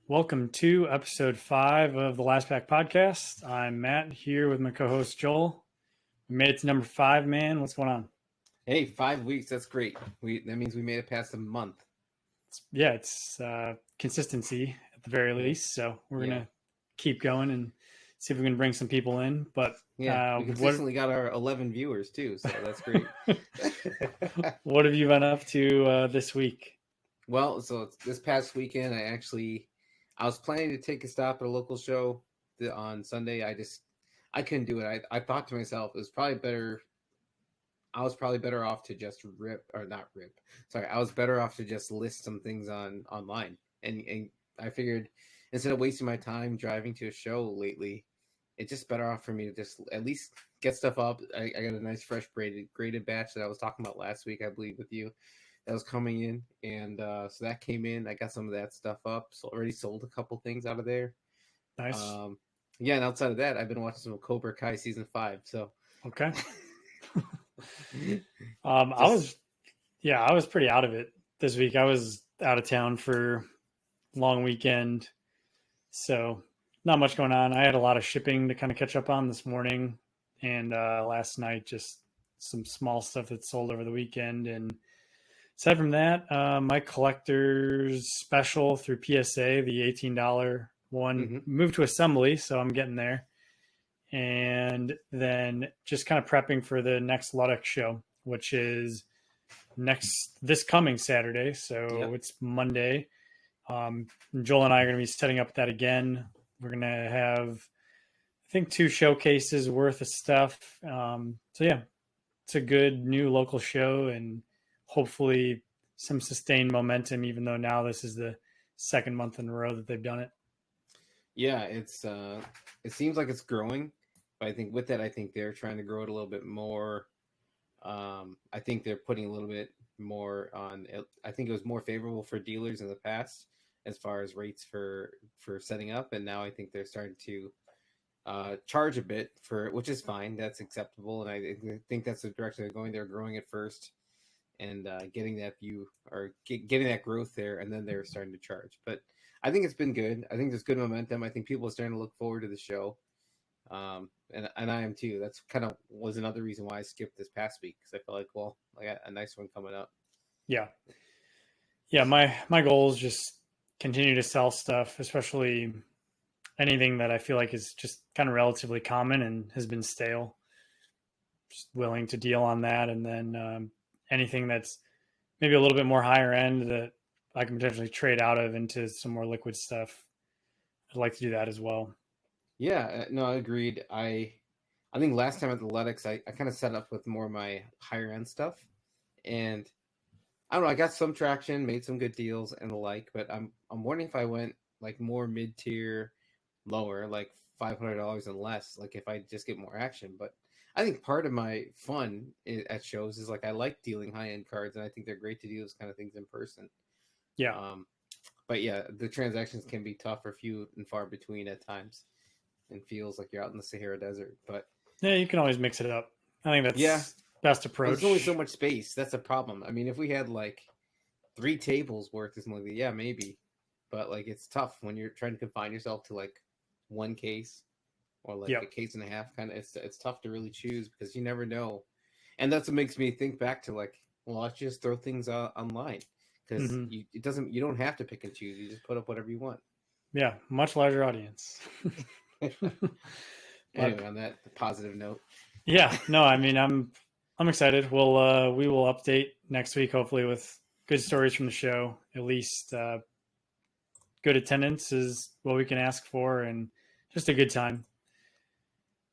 Welcome to episode 5 of the Last Pack Podcast. I'm Matt here with my co-host Joel. We made it to number 5, man. What's going on? Hey, 5 weeks. That's great. That means we made it past a month. It's consistency at the very least. So we're going to keep going and see if we can bring some people in. But we consistently got our 11 viewers too, so that's great. What have you been up to this week? Well, so this past weekend, I was planning to take a stop at a local show on Sunday. I couldn't do it. I thought to myself, it was probably better. I was probably better off to just I was better off to just list some things online. And I figured instead of wasting my time driving to a show lately, it's just better off for me to just at least get stuff up. I got a nice fresh graded batch that I was talking about last week, I believe, with you. That was coming in, and so that came in. I got some of that stuff up, so already sold a couple things out of there. Nice. And outside of that, I've been watching some Cobra Kai season 5. So okay. I was pretty out of it this week. I was out of town for long weekend, so not much going on. I had a lot of shipping to kind of catch up on this morning, and last night just some small stuff that sold over the weekend. And aside from that, my collector's special through PSA, the $18 one, moved to assembly, so I'm getting there. And then just kind of prepping for the next Ludic show, which is this coming Saturday. So It's Monday. Joel and I are going to be setting up that again. We're going to have, I think, 2 showcases worth of stuff. It's a good new local show and hopefully some sustained momentum, even though now this is the second month in a row that they've done it. Yeah, it seems like it's growing. But I think with that, they're trying to grow it a little bit more. I think they're putting a little bit more on. I think it was more favorable for dealers in the past as far as rates for setting up, and now I think they're starting to charge a bit for, which is fine. That's acceptable, and I think that's the direction they're going. They're growing it first and getting that view or getting that growth there, and then they're starting to charge. But I think it's been good. I think there's good momentum. I think people are starting to look forward to the show. And I am too. That's kind of was another reason why I skipped this past week, because I felt like, well, I got a nice one coming up. Yeah. My goal is just continue to sell stuff, especially anything that I feel like is just kind of relatively common and has been stale. Just willing to deal on that, and then anything that's maybe a little bit more higher end that I can potentially trade out of into some more liquid stuff. I'd like to do that as well. Yeah, no, I agreed. I think last time at the Ludics, I kind of set up with more of my higher end stuff, and I don't know, I got some traction, made some good deals and the like, but I'm wondering if I went like more mid tier, lower, like $500 and less, like if I just get more action. But I think part of my fun at shows is like I like dealing high end cards, and I think they're great to do those kind of things in person. Yeah. But yeah, the transactions can be tough or few and far between at times. And feels like you're out in the Sahara Desert, but yeah, you can always mix it up. I think that's best approach. There's only so much space. That's a problem. I mean, if we had like 3 tables worth of something, yeah, maybe, but like it's tough when you're trying to confine yourself to like one case or like a case and a half. Kind of, it's tough to really choose because you never know, and that's what makes me think back to like, well, let's just throw things online because you don't have to pick and choose. You just put up whatever you want. Yeah, much larger audience. Anyway, on that positive note. Yeah, no, I mean, I'm excited. We will update next week, hopefully with good stories from the show. At least good attendance is what we can ask for, and just a good time.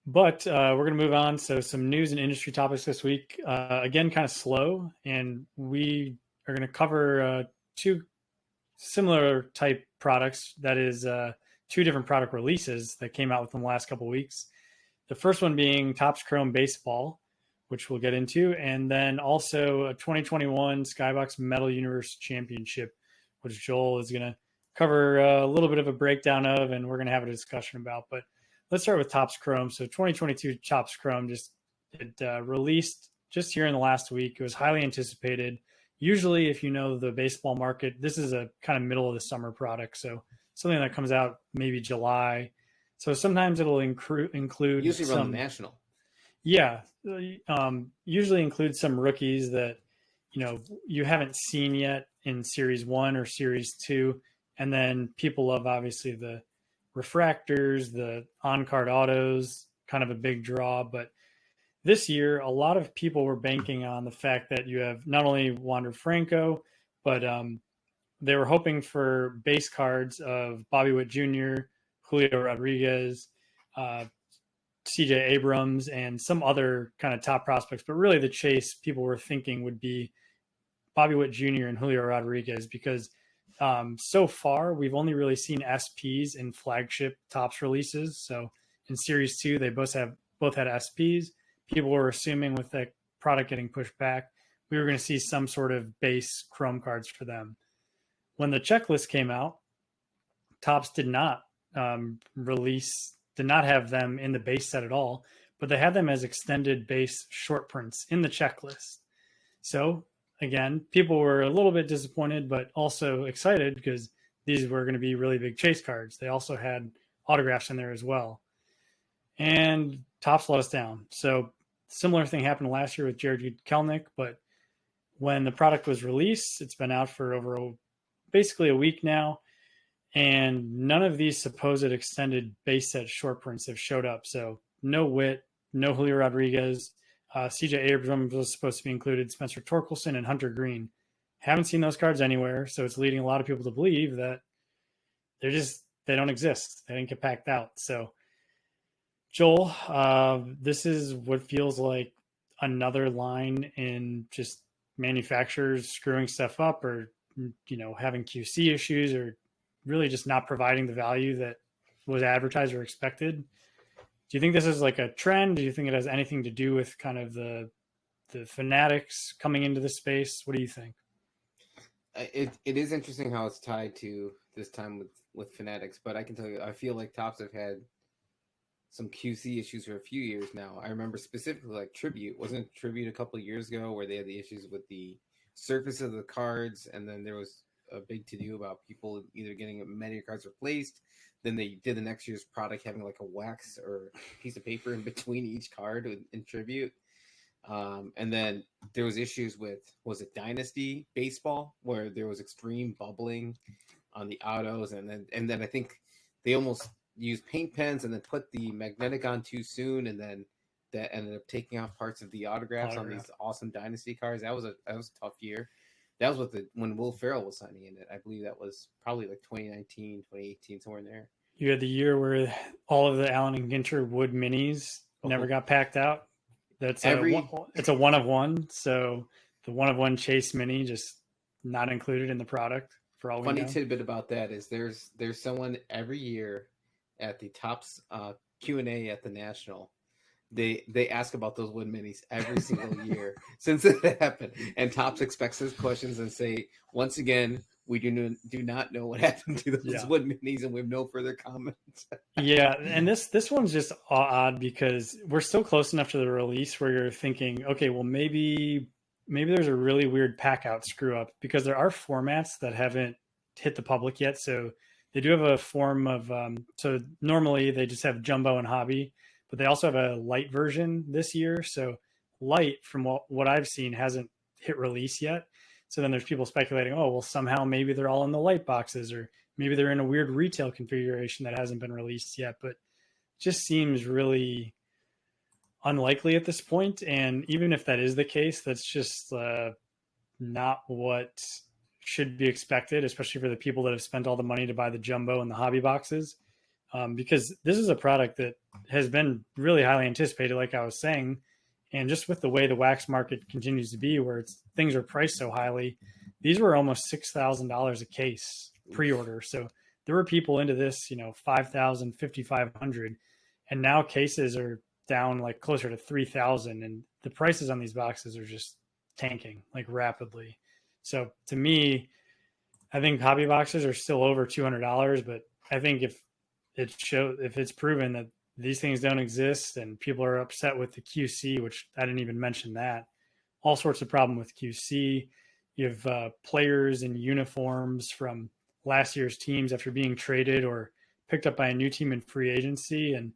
But we're going to move on. So some news and industry topics this week. Again, kind of slow, and we are going to cover 2 similar type products. That is 2 different product releases that came out within the last couple of weeks. The first one being Topps Chrome Baseball, which we'll get into, and then also a 2021 Skybox Metal Universe Championship, which Joel is going to cover a little bit of a breakdown of, and we're going to have a discussion about. But let's start with Topps Chrome. So 2022 Topps Chrome released just here in the last week. It was highly anticipated. Usually, if you know the baseball market, this is a kind of middle of the summer product. So something that comes out maybe July. So sometimes it'll include Usually around some, the national. yeah, usually include some rookies that, you haven't seen yet in Series 1 or Series 2. And then people love, obviously, the refractors, the on-card autos, kind of a big draw. But this year, a lot of people were banking on the fact that you have not only Wander Franco, but they were hoping for base cards of Bobby Witt Jr., Julio Rodriguez, CJ Abrams, and some other kind of top prospects. But really the chase people were thinking would be Bobby Witt Jr. and Julio Rodriguez, because so far we've only really seen SPs in flagship Topps releases. So in Series 2, they both had SPs. People were assuming with that product getting pushed back, we were going to see some sort of base Chrome cards for them. When the checklist came out, Topps did not did not have them in the base set at all, but they had them as extended base short prints in the checklist. So again, people were a little bit disappointed, but also excited because these were going to be really big chase cards. They also had autographs in there as well. And Topps let us down. So similar thing happened last year with Jared Kelnick, but when the product was released, it's been out for over basically a week now, and none of these supposed extended base set short prints have showed up. So no Witt, no Julio Rodriguez, CJ Abrams was supposed to be included, Spencer Torkelson, and Hunter Green. Haven't seen those cards anywhere, so it's leading a lot of people to believe that they don't exist. They didn't get packed out. So Joel, this is what feels like another line in just manufacturers screwing stuff up, or having QC issues, or really just not providing the value that was advertised or expected. Do you think this is like a trend? Do you think it has anything to do with kind of the fanatics coming into the space? What do you think? It is interesting how it's tied to this time with fanatics, but I can tell you, I feel like Topps have had some QC issues for a few years now. I remember specifically like Tribute. Wasn't Tribute a couple of years ago where they had the issues with the surface of the cards, and then there was a big to-do about people either getting many cards replaced, then they did the next year's product having like a wax or piece of paper in between each card in Tribute. And then there was issues with, was it Dynasty Baseball, where there was extreme bubbling on the autos, and then I think they almost used paint pens and then put the magnetic on too soon, and then that ended up taking off parts of the autographs on these awesome Dynasty cards. That was a tough year. That was when Will Ferrell was signing in it. I believe that was probably like 2019, 2018, somewhere in there. You had the year where all of the Allen and Ginter Wood minis never got packed out. It's a one of one. So the one of one Chase mini just not included in the product for all we know. Funny tidbit about that is there's someone every year at the Topps Q&A at the National. They ask about those Wood minis every single year since it happened, and Topps expects those questions and say, once again, we do not know what happened to those Wood minis, and we have no further comments. Yeah, and this one's just odd because we're still close enough to the release where you're thinking, okay, well maybe there's a really weird pack out screw up, because there are formats that haven't hit the public yet. So they do have a form of so normally they just have jumbo and hobby, but they also have a light version this year. So light, from what I've seen, hasn't hit release yet. So then there's people speculating, oh, well, somehow maybe they're all in the light boxes, or maybe they're in a weird retail configuration that hasn't been released yet. But it just seems really unlikely at this point. And even if that is the case, that's just not what should be expected, especially for the people that have spent all the money to buy the jumbo and the hobby boxes. Because this is a product that has been really highly anticipated, like I was saying. And just with the way the wax market continues to be, where things are priced so highly, these were almost $6,000 a case pre-order. So there were people into this, $5,000, $5,500, and now cases are down like closer to $3,000, and the prices on these boxes are just tanking like rapidly. So to me, I think hobby boxes are still over $200, but I think if it's proven that these things don't exist and people are upset with the QC, which I didn't even mention that, all sorts of problem with QC. You have players in uniforms from last year's teams after being traded or picked up by a new team in free agency, and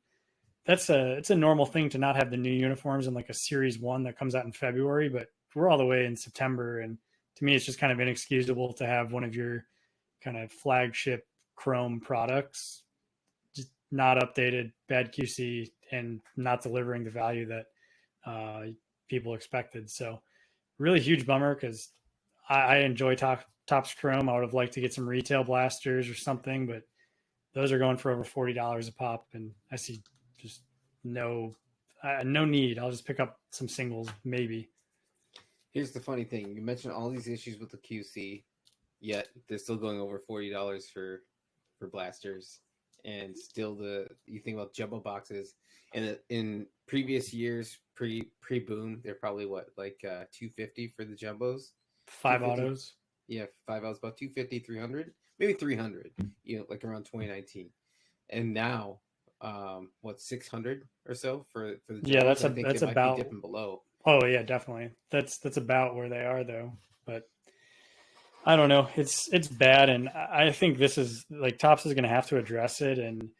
it's a normal thing to not have the new uniforms in like a series one that comes out in February, but we're all the way in September, and to me it's just kind of inexcusable to have one of your kind of flagship Chrome products just not updated, bad QC, and not delivering the value that people expected. So really huge bummer, because I enjoy Topps Chrome. I would have liked to get some retail blasters or something, but those are going for over $40 a pop, and I see just no need. I'll just pick up some singles maybe. Here's the funny thing: you mentioned all these issues with the QC, yet they're still going over $40 for blasters, and still you think about jumbo boxes, and in previous years pre boom, they're probably what, like $250 for the jumbos, 5 autos. Yeah, 5 autos, about 250, 300, maybe 300. Like around 2019, and now what, 600 or so for the jumbos? Yeah, I think that's might about be dipping below. Oh yeah, definitely. That's about where they are though. But I don't know. It's bad, and I think this is like Topps is going to have to address it. And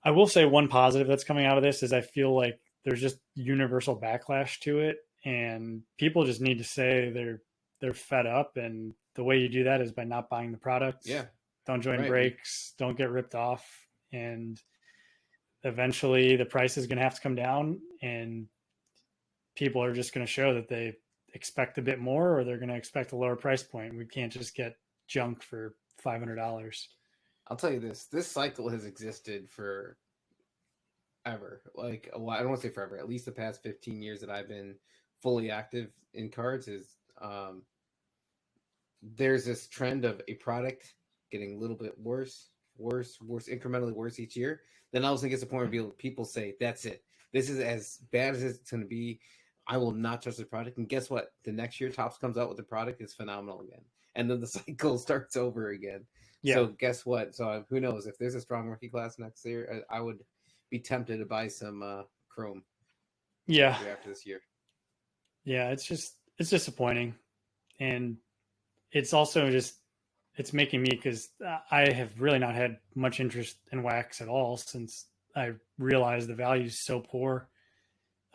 I will say one positive that's coming out of this is I feel like there's just universal backlash to it, and people just need to say they're fed up. And the way you do that is by not buying the products. Yeah, don't join right. breaks. Don't get ripped off, and eventually the price is going to have to come down, and people are just going to show that they expect a bit more, or they're going to expect a lower price point. We can't just get junk for $500. I'll tell you this cycle has existed for ever. Like, well, I don't want to say forever, at least the past 15 years that I've been fully active in cards is there's this trend of a product getting a little bit worse, incrementally worse each year. Then all of a sudden gets to the point where people say, that's it. This is as bad as it's going to be. I will not touch the product. And guess what? The next year Topps comes out with the product, is phenomenal again. And then the cycle starts over again. Yeah. So guess what? So who knows? If there's a strong rookie class next year, I would be tempted to buy some Chrome. Yeah. After this year. Yeah, it's disappointing. And it's also just, it's making me, because I have really not had much interest in wax at all since I realized the value is so poor.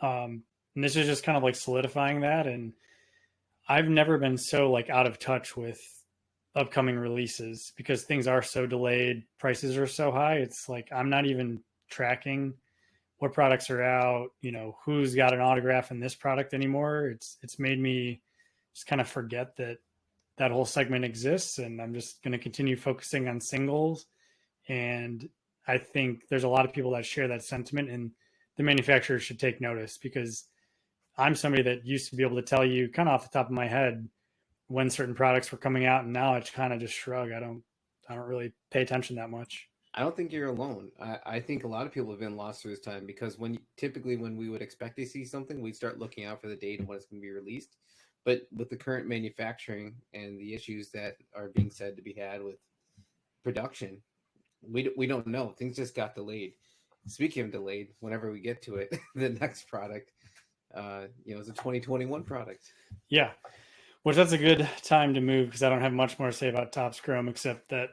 And this is just kind of like solidifying that. And I've never been so like out of touch with upcoming releases, because things are so delayed, prices are so high. It's like I'm not even tracking what products are out, who's got an autograph in this product anymore. It's made me just kind of forget that whole segment exists, and I'm just going to continue focusing on singles. And I think there's a lot of people that share that sentiment, and the manufacturers should take notice, because I'm somebody that used to be able to tell you kind of off the top of my head when certain products were coming out, and now it's kind of just shrug. I don't really pay attention that much. I don't think you're alone. I think a lot of people have been lost through this time, because typically when we would expect to see something, we'd start looking out for the date and when it's going to be released. But with the current manufacturing and the issues that are being said to be had with production, we don't know. Things just got delayed. Speaking of delayed, whenever we get to it, the next product, is a 2021 product. Yeah, which that's a good time to move, because I don't have much more to say about Topps Chrome, except that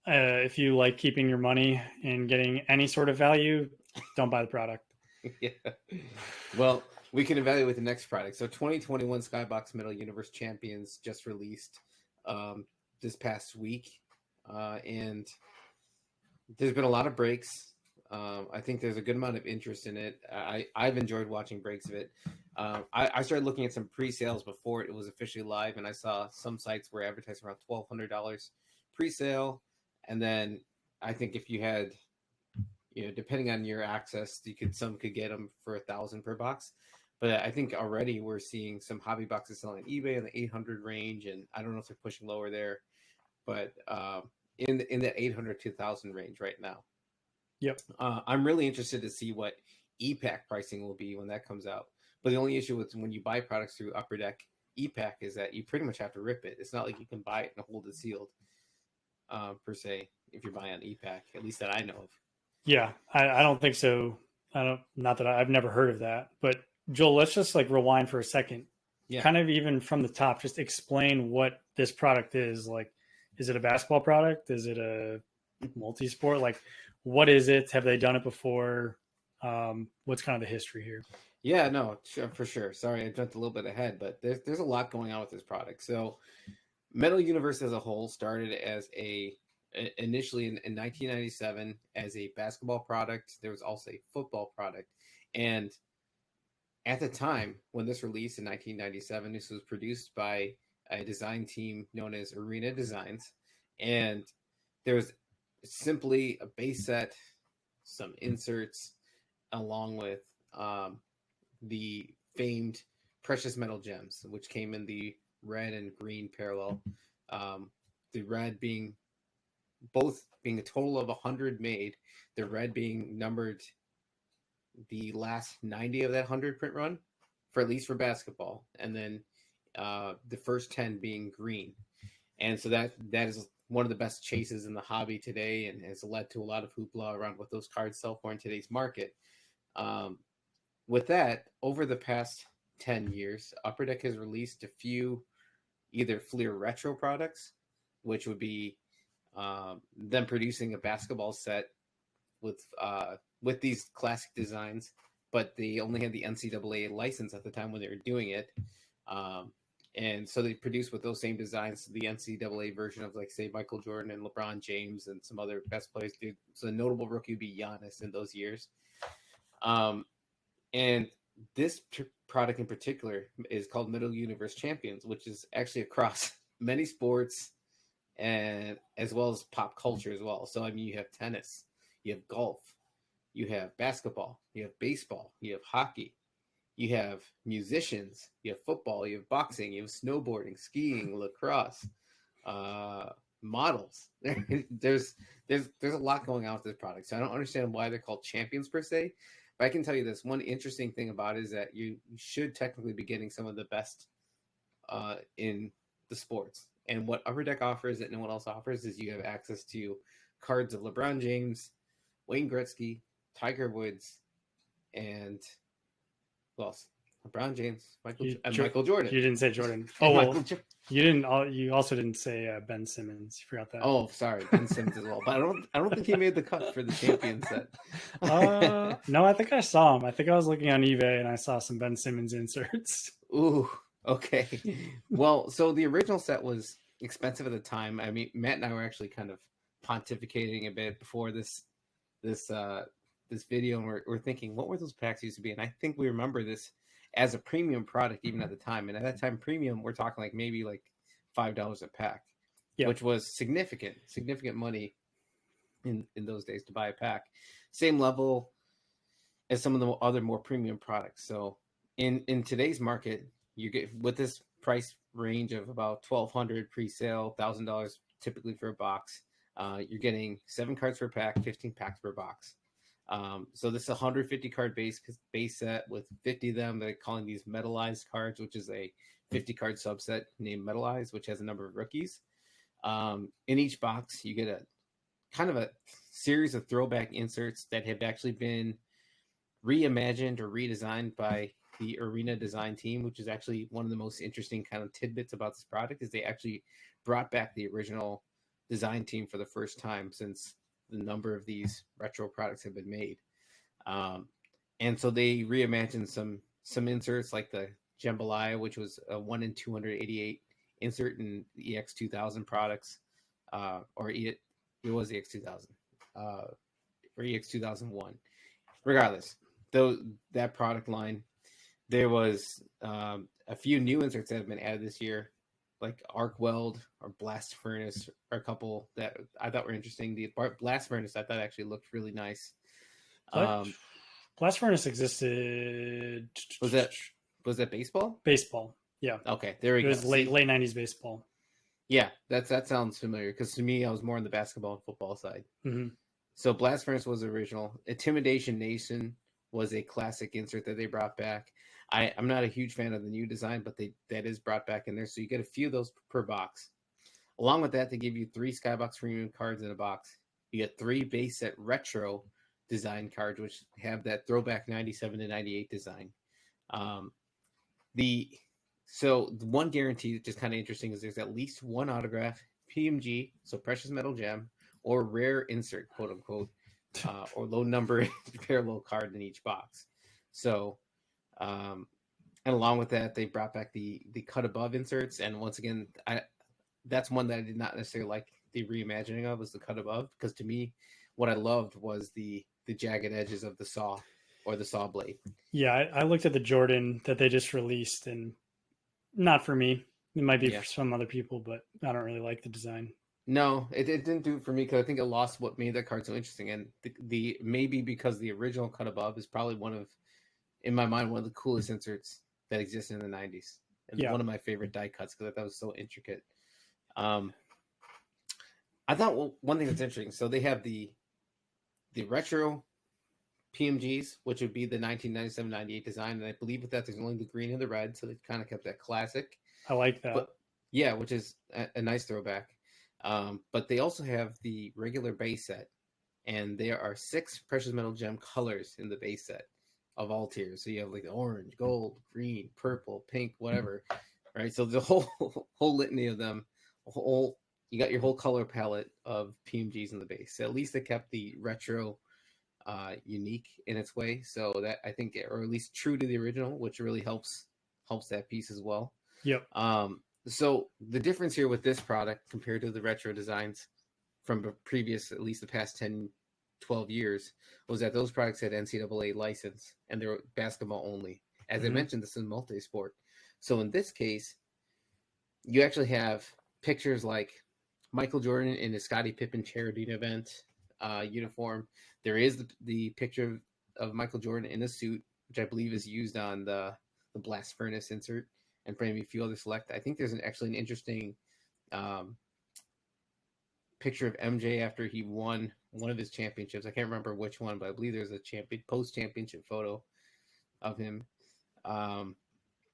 if you like keeping your money and getting any sort of value, don't buy the product. Yeah. Well, we can evaluate the next product. So 2021 Skybox Metal Universe Champions just released this past week. And there's been a lot of breaks. I think there's a good amount of interest in it. I've enjoyed watching breaks of it. I started looking at some pre-sales before it was officially live, and I saw some sites were advertising around $1,200 pre-sale. And then I think if you had, depending on your access, some could get them for $1,000 per box. But I think already we're seeing some hobby boxes selling on eBay in the 800 range, and I don't know if they're pushing lower there, but in the 800 to 1,000 range right now. Yep. I'm really interested to see what e-pack pricing will be when that comes out. But the only issue with when you buy products through Upper Deck e-pack is that you pretty much have to rip it. It's not like you can buy it and hold it sealed, per se, if you're buying on e-pack, at least that I know of. Yeah, I don't think so. Not that I've never heard of that. But Joel, let's just like rewind for a second. Yeah. kind of even from the top, just explain what this product is. Like, is it a basketball product? Is it a multi-sport? Like, what is it? Have they done it before? What's kind of the history here? Yeah, no, sure, for sure. Sorry, I jumped a little bit ahead, but there's a lot going on with this product. So, Metal Universe as a whole started as initially in 1997 as a basketball product. There was also a football product, and at the time when this released in 1997, this was produced by a design team known as Arena Designs, and there was simply a base set, some inserts, along with the famed precious metal gems, which came in the red and green parallel. The red being a total of 100 made, the red being numbered the last 90 of that 100 print run, for at least for basketball, and then the first 10 being green. And so that is one of the best chases in the hobby today, and has led to a lot of hoopla around what those cards sell for in today's market. With that, over the past 10 years, Upper Deck has released a few either Fleer retro products, which would be them producing a basketball set with these classic designs, but they only had the NCAA license at the time when they were doing it. And so they produced with those same designs the NCAA version of, like, say, Michael Jordan and LeBron James and some other best players. So a notable rookie would be Giannis in those years. And this product in particular is called Metal Universe Champions, which is actually across many sports and as well as pop culture as well. So, I mean, you have tennis, you have golf, you have basketball, you have baseball, you have hockey, you have musicians, you have football, you have boxing, you have snowboarding, skiing, lacrosse, models. There's a lot going on with this product. So I don't understand why they're called champions per se. But I can tell you this one interesting thing about it is that you should technically be getting some of the best in the sports. And what Upper Deck offers that no one else offers is you have access to cards of LeBron James, Wayne Gretzky, Tiger Woods, and who else? LeBron James, Michael Jordan. You didn't say Jordan. Oh, well, you didn't. You also didn't say Ben Simmons. You forgot that. Oh, sorry, Ben Simmons as well. But I don't think he made the cut for the champion set. No, I think I saw him. I think I was looking on eBay and I saw some Ben Simmons inserts. Ooh, okay. Well, so the original set was expensive at the time. I mean, Matt and I were actually kind of pontificating a bit before this video, and we're thinking, what were those packs used to be? And I think we remember this as a premium product even at the time. And at that time, premium, we're talking like maybe like $5 a pack, which was significant money in those days to buy a pack. Same level as some of the other more premium products. So in today's market, you get with this price range of about $1,200 pre-sale, $1,000 typically for a box. You're getting 7 cards per pack, 15 packs per box. So this is a 150 card base set with 50 of them. They're calling these metallized cards, which is a 50 card subset named metallized, which has a number of rookies. In each box, you get a kind of a series of throwback inserts that have actually been reimagined or redesigned by the Arena design team, which is actually one of the most interesting kind of tidbits about this product, is they actually brought back the original design team for the first time since the number of these retro products have been made. And so they reimagined some inserts like the Jambalaya, which was a 1 in 288 insert in the EX2000 products, it was the EX2000 or EX2001. Regardless, though, that product line, there was a few new inserts that have been added this year, like Arc Weld or Blast Furnace, or a couple that I thought were interesting. The Blast Furnace I thought actually looked really nice. Blast Furnace existed. Was that baseball? Baseball, yeah. Okay, there we go. It was late 90s baseball. Yeah, that sounds familiar, because to me I was more on the basketball and football side. Mm-hmm. So Blast Furnace was original. Intimidation Nation was a classic insert that they brought back. I'm not a huge fan of the new design, but that is brought back in there. So you get a few of those per box. Along with that, they give you 3 Skybox premium cards in a box. You get 3 base set retro design cards, which have that throwback 97 to 98 design. The So the one guarantee that's just kind of interesting is there's at least one autograph, PMG, so precious metal gem, or rare insert, quote unquote, or low number parallel card in each box. So, and along with that, they brought back the cut above inserts. And once again, that's one that I did not necessarily like the reimagining of, was the cut above, because to me, what I loved was the jagged edges of the saw or the saw blade. Yeah, I looked at the Jordan that they just released, and not for me. It might be for some other people, but I don't really like the design. No, it didn't do it for me, because I think it lost what made that card so interesting. And the maybe because the original cut above is probably one of, in my mind, one of the coolest inserts that existed in the 90s. And one of my favorite die cuts, because I thought it was so intricate. I thought one thing that's interesting, so they have the retro PMGs, which would be the 1997-98 design, and I believe with that there's only the green and the red, so they kind of kept that classic. I like that. But, yeah, which is a nice throwback. But they also have the regular base set, and there are 6 precious metal gem colors in the base set of all tiers. So you have like the orange, gold, green, purple, pink, whatever, right? So the whole litany of them, you got your whole color palette of PMGs in the base. So at least they kept the retro unique in its way, so that I think, or at least true to the original, which really helps that piece as well. Yep. So the difference here with this product compared to the retro designs from the previous, at least the past 10, 12 years, was that those products had NCAA license and they were basketball only. As I mentioned, this is multi-sport. So in this case, you actually have pictures like Michael Jordan in his Scottie Pippen charity event uniform. There is the picture of Michael Jordan in a suit, which I believe is used on the blast furnace insert, and for maybe a few other select. I think there's actually an interesting picture of MJ after he won one of his championships. I can't remember which one, but I believe there's a post-championship photo of him. It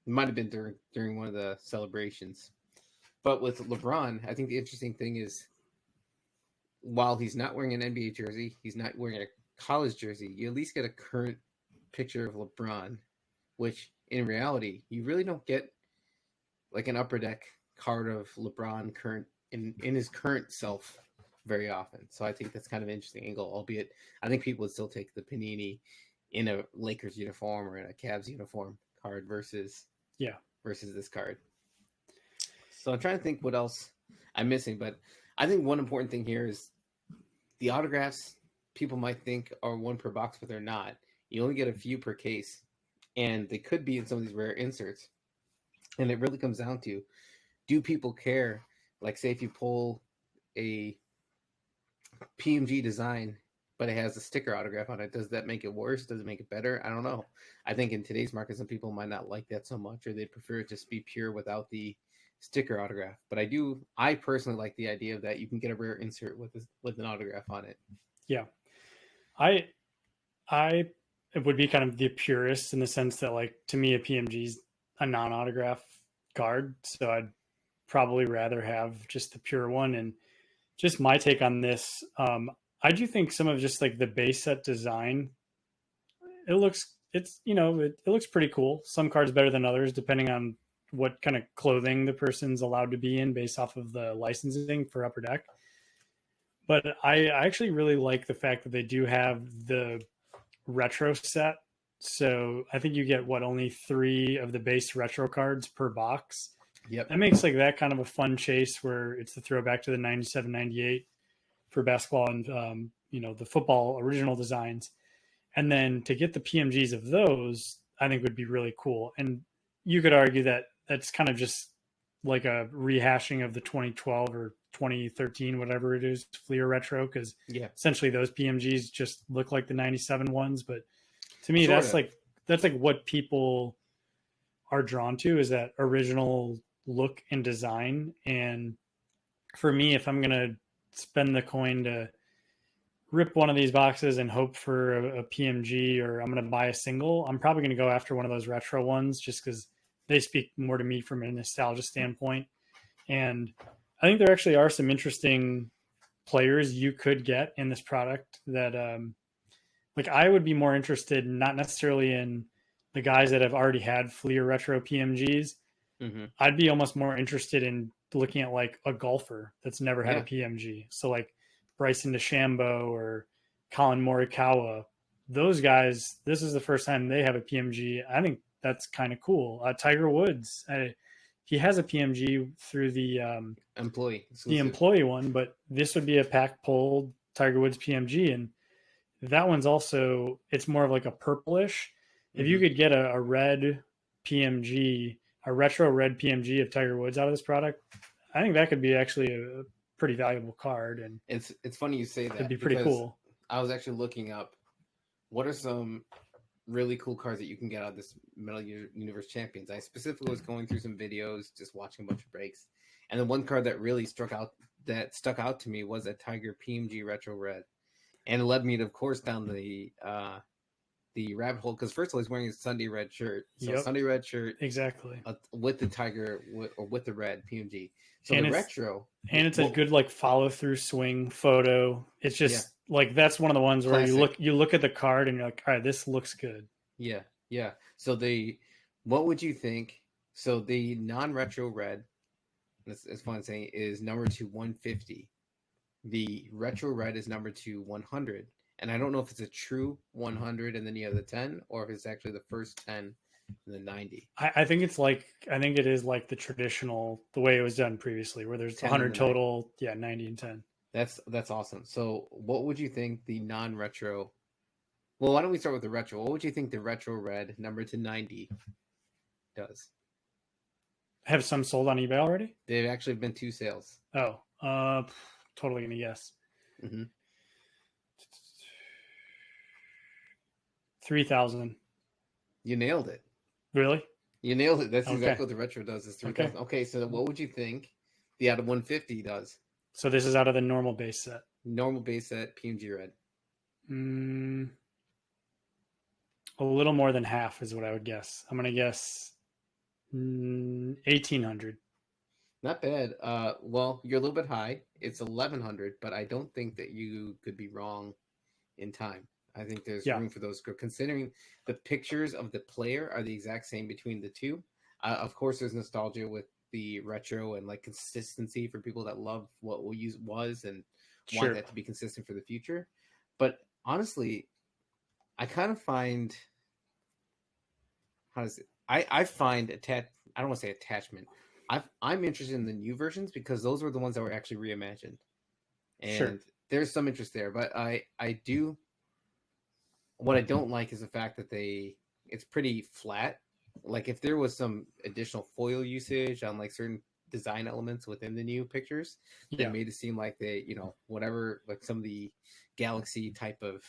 might have been during one of the celebrations. But with LeBron, I think the interesting thing is, while he's not wearing an NBA jersey, he's not wearing a college jersey, you at least get a current picture of LeBron, which in reality, you really don't get like an upper deck card of LeBron current in his current self very often. So I think that's kind of an interesting angle, albeit I think people would still take the Panini in a Lakers uniform or in a Cavs uniform card versus this card. So I'm trying to think what else I'm missing, but I think one important thing here is the autographs people might think are one per box, but they're not. You only get a few per case, and they could be in some of these rare inserts. And it really comes down to, do people care? Like, say if you pull a PMG design, but it has a sticker autograph on it, does that make it worse? Does it make it better? I don't know. I think in today's market, some people might not like that so much, or they'd prefer it just be pure without the sticker autograph. But I personally like the idea of that you can get a rare insert with an autograph on it. Yeah. I would be kind of the purist in the sense that, like, to me, a PMG is a non-autograph card. So I'd probably rather have just the pure one. And just my take on this, I do think some of just like the base set design, it looks pretty cool. Some cards better than others, depending on what kind of clothing the person's allowed to be in based off of the licensing for Upper Deck. But I actually really like the fact that they do have the retro set. So I think you get only 3 of the base retro cards per box. Yep. That makes like that kind of a fun chase where it's the throwback to the 97-98 for basketball and the football original designs. And then to get the PMGs of those, I think would be really cool. And you could argue that that's kind of just like a rehashing of the 2012 or 2013, whatever it is, Fleer retro, because essentially those PMGs just look like the 97 ones. But to me, that's like what people are drawn to, is that original look and design. And for me, if I'm going to spend the coin to rip one of these boxes and hope for a PMG, or I'm going to buy a single, I'm probably going to go after one of those retro ones just because they speak more to me from a nostalgia standpoint. And I think there actually are some interesting players you could get in this product that, like, I would be more interested, not necessarily in the guys that have already had Fleer retro PMGs, Mm-hmm. I'd be almost more interested in looking at like a golfer that's never had Yeah. a PMG. So like Bryson DeChambeau or Colin Morikawa, those guys, this is the first time they have a PMG. I think that's kind of cool. Tiger Woods, he has a PMG through Employee the exclusive. employee one, but this would be a pack pulled Tiger Woods PMG, and that one's also, it's more of like a purplish. If you Mm-hmm. could get a red PMG, a retro red PMG of Tiger Woods out of this product, I think that could be actually a pretty valuable card, and It's funny you say that. it'd be pretty because cool. I was actually looking up what are some really cool cards that you can get out of this Metal Universe Champions. I specifically was going through some videos, just watching a bunch of breaks, and the one card that really stuck out to me was a Tiger PMG Retro Red, and it led me to, of course, down the rabbit hole, because first of all, he's wearing a Sunday red shirt, so Yep. Sunday red shirt Exactly. with the Tiger or with the red PMG. So And the it's- retro, And it's a good like follow through swing photo. It's just like, that's one of the ones where Classic. you look at the card and you're like, all right, this looks good. Yeah. So what would you think? So the non-retro red, it's fun saying, is number to 150. The retro red is number to 100. And I don't know if it's a true 100 and then you have the 10, or if it's actually the first 10 and the 90. I think it is like the traditional, the way it was done previously, where there's 10 100 and the total, 90 and 10. That's awesome. So what would you think the non-retro? Well, why don't we start with the retro? What would you think the retro red number to 90 does? Have some sold on eBay already? They've actually been 2 sales. Oh, totally gonna guess. Mm-hmm. 3,000. You nailed it. Really? You nailed it. That's Okay. exactly what the retro does. Is 3,000. Okay, so what would you think the out of 150 does? So this is out of the normal base set. Normal base set PMG red. A little more than half is what I would guess. I'm gonna guess 1,800. Not bad. Well, you're a little bit high. It's 1,100, but I don't think that you could be wrong in time. I think there's room for those, considering the pictures of the player are the exact same between the two. Of course, there's nostalgia with the retro and like consistency for people that love what we was and want that to be consistent for the future. But honestly, I kind of find, I find I don't want to say attachment. I'm interested in the new versions because those were the ones that were actually reimagined, and there's some interest there. But I do. What I don't like is the fact that it's pretty flat. Like if there was some additional foil usage on like certain design elements within the new pictures, that made it seem like they, whatever, like some of the galaxy type of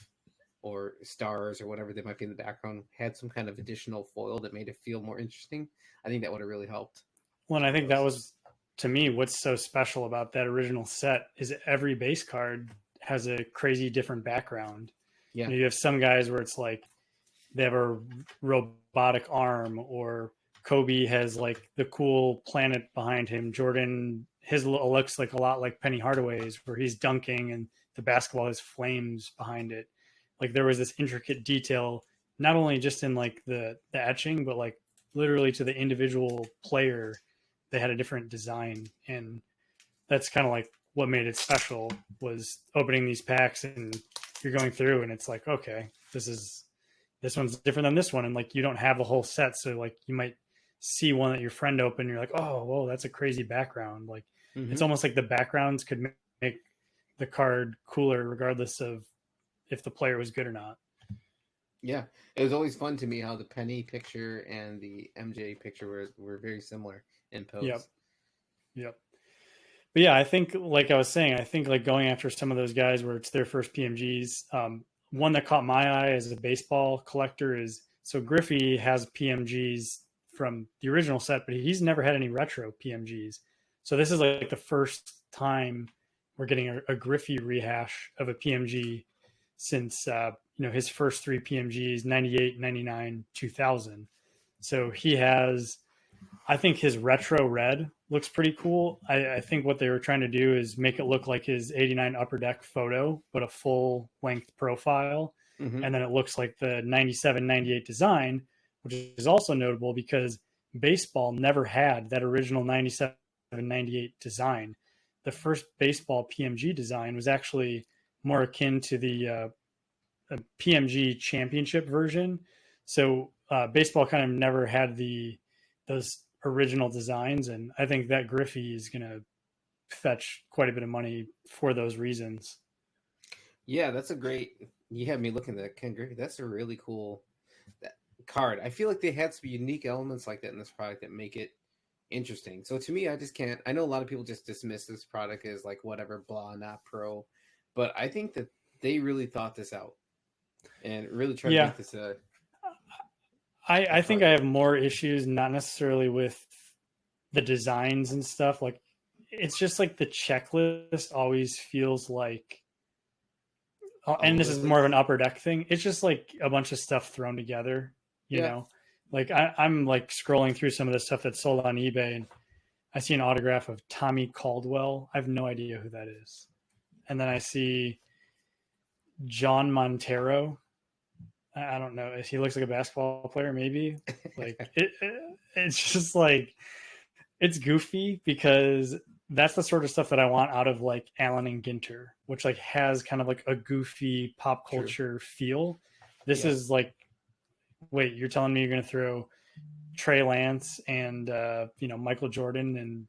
or stars or whatever they might be in the background had some kind of additional foil that made it feel more interesting. I think that would have really helped. Well, and I think that was, to me, what's so special about that original set is every base card has a crazy different background. Yeah. You have some guys where it's like they have a robotic arm, or Kobe has like the cool planet behind him. Jordan, his looks like a lot like Penny Hardaway's, where he's dunking and the basketball has flames behind it. Like there was this intricate detail, not only just in like the etching, but like literally to the individual player, they had a different design. And that's kind of like what made it special, was opening these packs and you're going through and it's like, okay, this one's different than this one. And like, you don't have the whole set. So like you might see one that your friend opened. And you're like, oh, whoa, that's a crazy background. Like it's almost like the backgrounds could make the card cooler regardless of if the player was good or not. Yeah. It was always fun to me how the Penny picture and the MJ picture were very similar in pose. Yep. But yeah, I think, like I was saying, I think like going after some of those guys where it's their first PMGs. One that caught my eye as a baseball collector is, so Griffey has PMGs from the original set, but he's never had any retro PMGs. So this is like the first time we're getting a Griffey rehash of a PMG since, his first 3 PMGs, 98, 99, 2000. So he has, I think his retro red looks pretty cool. I think what they were trying to do is make it look like his 89 Upper Deck photo, but a full length profile. Mm-hmm. And then it looks like the 97, 98 design, which is also notable because baseball never had that original 97, 98 design. The first baseball PMG design was actually more akin to the PMG championship version. So baseball kind of never had those original designs, and I think that Griffey is going to fetch quite a bit of money for those reasons. Yeah, that's a great. You had me looking at that Ken Griffey. That's a really cool card. I feel like they had some unique elements like that in this product that make it interesting. So to me, I just can't. I know a lot of people just dismiss this product as like whatever, blah, not pro, but I think that they really thought this out and really tried to make this a. I think I have more issues, not necessarily with the designs and stuff. Like, it's just like the checklist always feels like, and this is more of an upper deck thing. It's just like a bunch of stuff thrown together, you know. Like I'm like scrolling through some of the stuff that's sold on eBay, and I see an autograph of Tommy Caldwell. I have no idea who that is. And then I see John Montero. I don't know. He looks like a basketball player, maybe. Like it's just like, it's goofy because that's the sort of stuff that I want out of like Allen and Ginter, which like has kind of like a goofy pop culture feel. This is like, wait, you're telling me you're going to throw Trey Lance and Michael Jordan and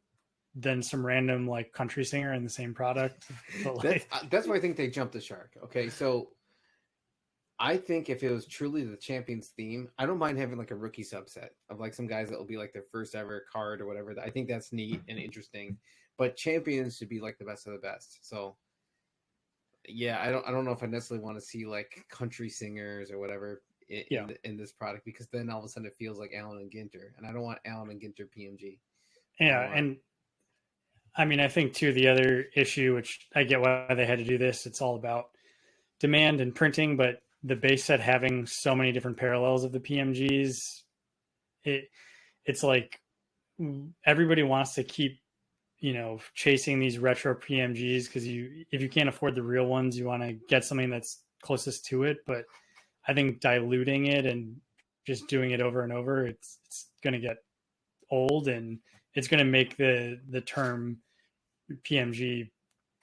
then some random like country singer in the same product? But, like, that's why I think they jumped the shark. Okay, so I think if it was truly the Champions theme, I don't mind having like a rookie subset of like some guys that will be like their first ever card or whatever. I think that's neat and interesting. But Champions should be like the best of the best. So yeah, I don't know if I necessarily want to see like country singers or whatever in this product, because then all of a sudden it feels like Allen and Ginter, and I don't want Allen and Ginter PMG. Yeah, and I mean, I think too the other issue, which I get why they had to do this, it's all about demand and printing, but the base set having so many different parallels of the PMGs, it's like everybody wants to keep chasing these retro PMGs because if you can't afford the real ones, you want to get something that's closest to it. But I think diluting it and just doing it over and over, it's going to get old, and it's going to make the term PMG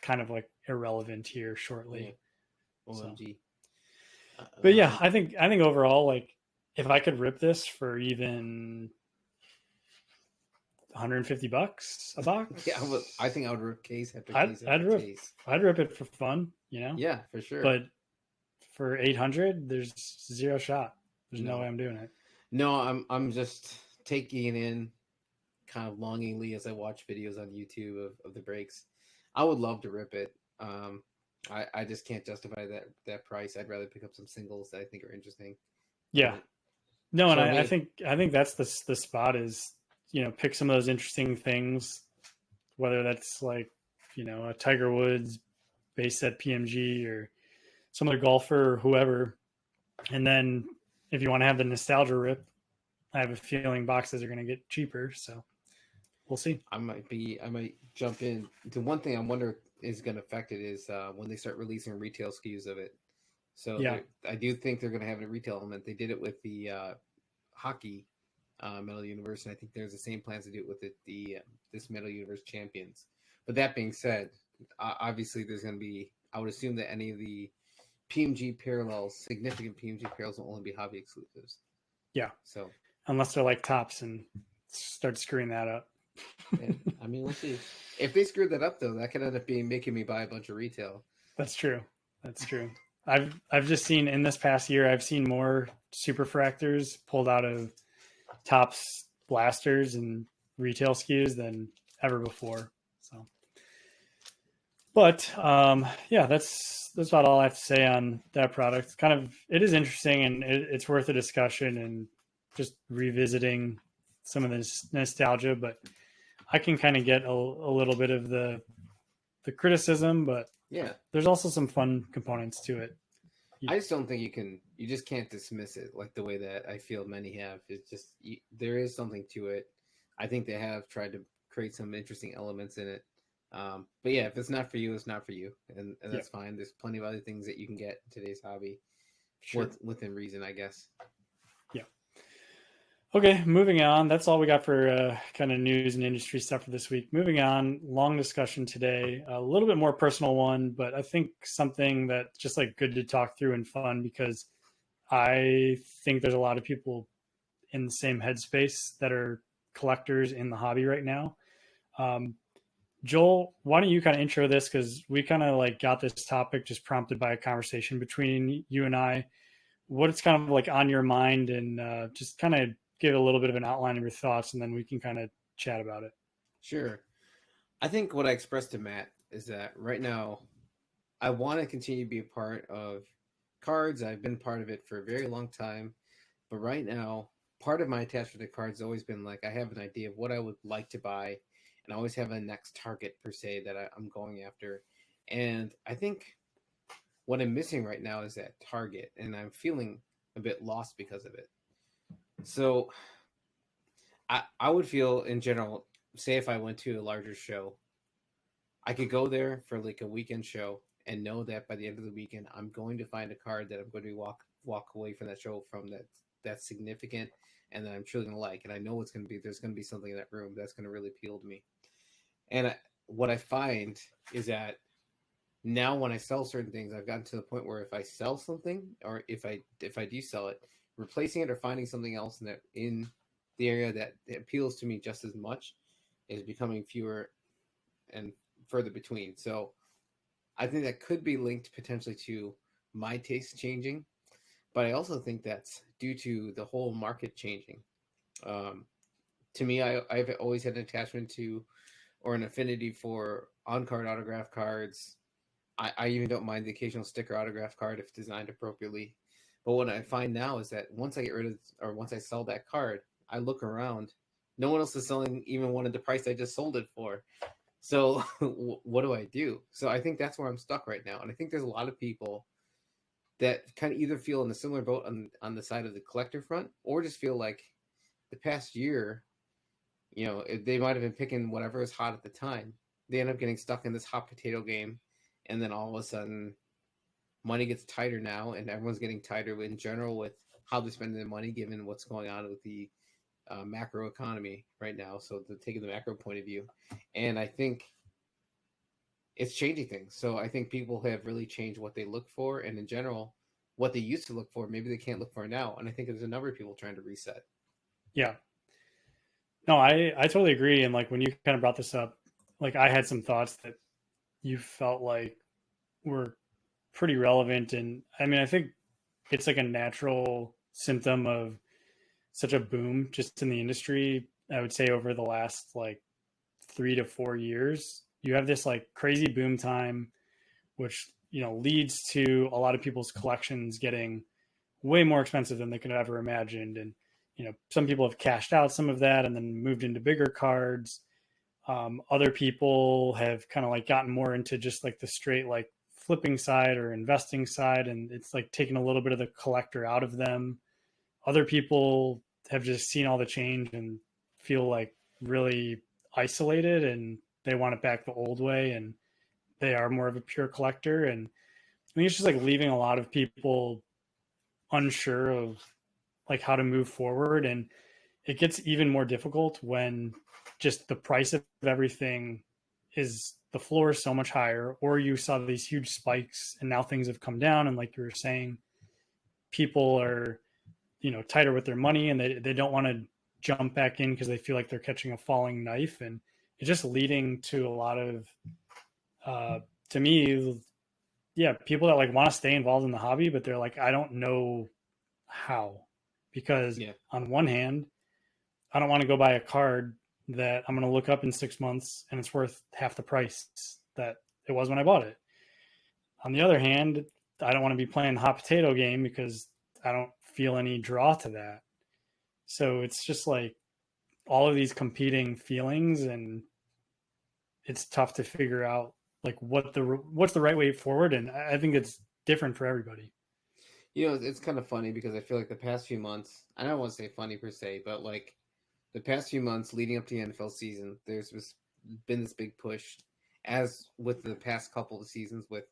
kind of like irrelevant here shortly. OMG. But yeah, I think overall, like, if I could rip this for even $150 a box, yeah, I think I would rip case after case. I'd rip it for fun, Yeah, for sure. But for 800, there's zero shot. There's no way I'm doing it. No, I'm just taking it in kind of longingly as I watch videos on YouTube of the breaks. I would love to rip it. I just can't justify that price. I'd rather pick up some singles that I think are interesting. Yeah. No, and I think that's the spot is, pick some of those interesting things, whether that's like, a Tiger Woods base set PMG or some other golfer or whoever. And then if you want to have the nostalgia rip, I have a feeling boxes are going to get cheaper. So we'll see. I might jump in. The one thing I wonder is going to affect it is when they start releasing retail SKUs of it. So yeah, I do think they're going to have a retail element. They did it with the hockey Metal Universe, and I think there's the same plans to do it with this Metal Universe Champions. But that being said, obviously there's going to be, I would assume that any of the PMG parallels, significant PMG parallels, will only be hobby exclusives. Yeah. So unless they're like Tops and start screwing that up. I mean, we'll see. If they screwed that up, though, that could end up making me buy a bunch of retail. That's true. I've just seen in this past year, I've seen more super fractors pulled out of Tops blasters and retail SKUs than ever before. So, but yeah, that's about all I have to say on that product. It is interesting, and it's worth a discussion and just revisiting some of this nostalgia. But I can kind of get a little bit of the criticism, but yeah, there's also some fun components to it. I just don't think you just can't dismiss it like the way that I feel many have. It's just, there is something to it. I think they have tried to create some interesting elements in it. But yeah, if it's not for you, it's not for you. And that's fine. There's plenty of other things that you can get in today's hobby within reason, I guess. Yeah. Okay, moving on. That's all we got for kind of news and industry stuff for this week. Moving on, long discussion today, a little bit more personal one, but I think something that just like good to talk through and fun because I think there's a lot of people in the same headspace that are collectors in the hobby right now. Um, Joel, why don't you kind of intro this because we kind of like got this topic just prompted by a conversation between you and I. What it's kind of like on your mind, and just kind of give a little bit of an outline of your thoughts, and then we can kind of chat about it. Sure. I think what I expressed to Matt is that right now I want to continue to be a part of cards. I've been part of it for a very long time, but right now, part of my attachment to cards has always been like I have an idea of what I would like to buy, and I always have a next target per se that I'm going after. And I think what I'm missing right now is that target, and I'm feeling a bit lost because of it. So I would feel in general, say if I went to a larger show, I could go there for like a weekend show and know that by the end of the weekend I'm going to find a card that I'm going to walk away from that show from that's significant and that I'm truly gonna like. And I know it's gonna be there's gonna be something in that room that's gonna really appeal to me. And what I find is that now when I sell certain things, I've gotten to the point where if I sell something or if I do sell it, replacing it or finding something else in the area that appeals to me just as much is becoming fewer and further between. So I think that could be linked potentially to my taste changing, but I also think that's due to the whole market changing. Um, to me, I've always had an attachment to or an affinity for on card autograph cards. I even don't mind the occasional sticker autograph card if designed appropriately. But what I find now is that once I get rid of or once I sell that card, I look around. No one else is selling even one at the price I just sold it for. So what do I do? So I think that's where I'm stuck right now, and I think there's a lot of people that kind of either feel in a similar boat on the side of the collector front, or just feel like the past year, they might have been picking whatever is hot at the time. They end up getting stuck in this hot potato game, and then all of a sudden, money gets tighter now, and everyone's getting tighter in general with how they're spending their money, given what's going on with the macro economy right now. So taking the macro point of view, and I think it's changing things. So I think people have really changed what they look for, and in general, what they used to look for, maybe they can't look for now. And I think there's a number of people trying to reset. Yeah, no, I totally agree. And like when you kind of brought this up, like I had some thoughts that you felt like were pretty relevant, and I mean I think it's like a natural symptom of such a boom just in the industry. I would say over the last like 3 to 4 years, you have this like crazy boom time, which leads to a lot of people's collections getting way more expensive than they could have ever imagined. And some people have cashed out some of that and then moved into bigger cards. Other people have kind of like gotten more into just like the straight like flipping side or investing side, and it's like taking a little bit of the collector out of them. Other people have just seen all the change and feel like really isolated, and they want it back the old way, and they are more of a pure collector. And I think it's just like leaving a lot of people unsure of like how to move forward. And it gets even more difficult when just the price of everything is the floor is so much higher, or you saw these huge spikes and now things have come down. And like you were saying, people are, tighter with their money, and they don't want to jump back in because they feel like they're catching a falling knife. And it's just leading to a lot of, to me, yeah, people that like want to stay involved in the hobby, but they're like, I don't know how, because Yeah. on one hand, I don't want to go buy a card that I'm going to look up in 6 months and it's worth half the price that it was when I bought it. On the other hand, I don't want to be playing the hot potato game because I don't feel any draw to that. So it's just like all of these competing feelings, and it's tough to figure out like what's the right way forward. And I think it's different for everybody. It's kind of funny because I feel like the past few months, I don't want to say funny per se, but like the past few months leading up to the NFL season, been this big push, as with the past couple of seasons with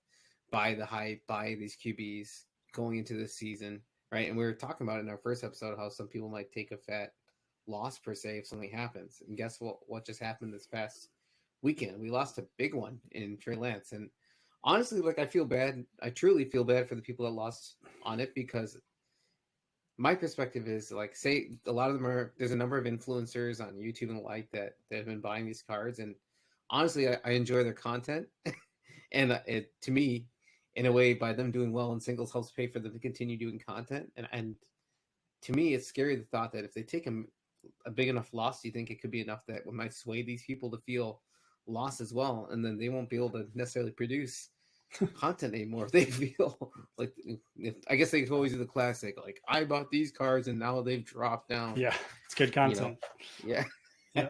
buy the hype, buy these QBs going into this season, right? And we were talking about in our first episode how some people might take a fat loss per se if something happens. And guess what just happened this past weekend? We lost a big one in Trey Lance. And honestly, like, I feel bad. I truly feel bad for the people that lost on it, because my perspective is, like, say a lot of them there's a number of influencers on YouTube and the like that have been buying these cards. And honestly, I enjoy their content. And it, to me, in a way, by them doing well in singles helps pay for them to continue doing content. And to me, it's scary, the thought that if they take a big enough loss, do you think it could be enough that might sway these people to feel loss as well, and then they won't be able to necessarily produce content anymore if they feel like, I guess they could always do the classic, like, I bought these cards and now they've dropped down. Yeah, it's good content. Yeah. Yeah.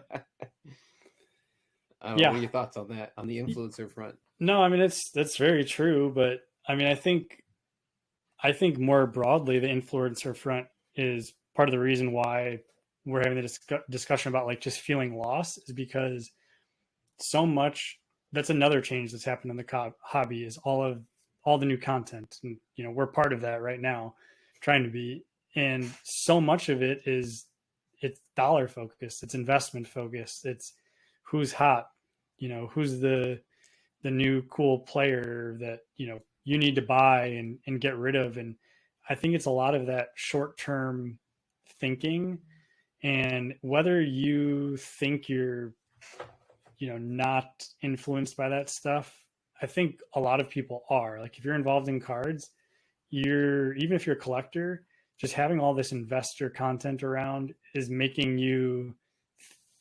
I don't know, what are your thoughts on that, on the influencer front? No, I mean, that's very true, but I mean, I think more broadly, the influencer front is part of the reason why we're having the discussion about, like, just feeling lost, is because so much, that's another change that's happened in the hobby, is all the new content. And, we're part of that right now, trying to be. And so much of it it's dollar focused, it's investment focused, it's who's hot, who's the new cool player that, you need to buy and get rid of. And I think it's a lot of that short-term thinking. And whether you think you're, not influenced by that stuff, I think a lot of people are. Like, if you're involved in cards, even if you're a collector, just having all this investor content around is making you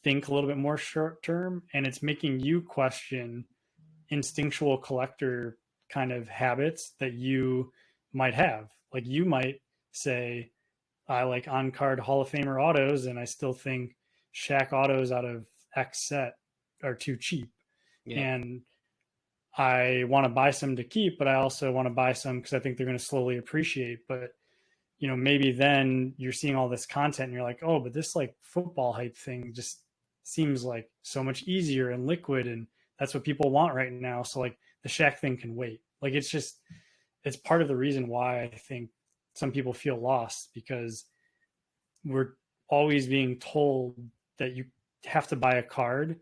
think a little bit more short-term, and it's making you question instinctual collector kind of habits that you might have. Like, you might say, I like on-card Hall of Famer autos, and I still think Shaq autos out of X set are too cheap. Yeah. And I want to buy some to keep, but I also want to buy some because I think they're going to slowly appreciate. But, maybe then you're seeing all this content and you're like, oh, but this, like, football hype thing just seems like so much easier and liquid, and that's what people want right now. So, like, the Shaq thing can wait. Like, it's part of the reason why I think some people feel lost, because we're always being told that you have to buy a card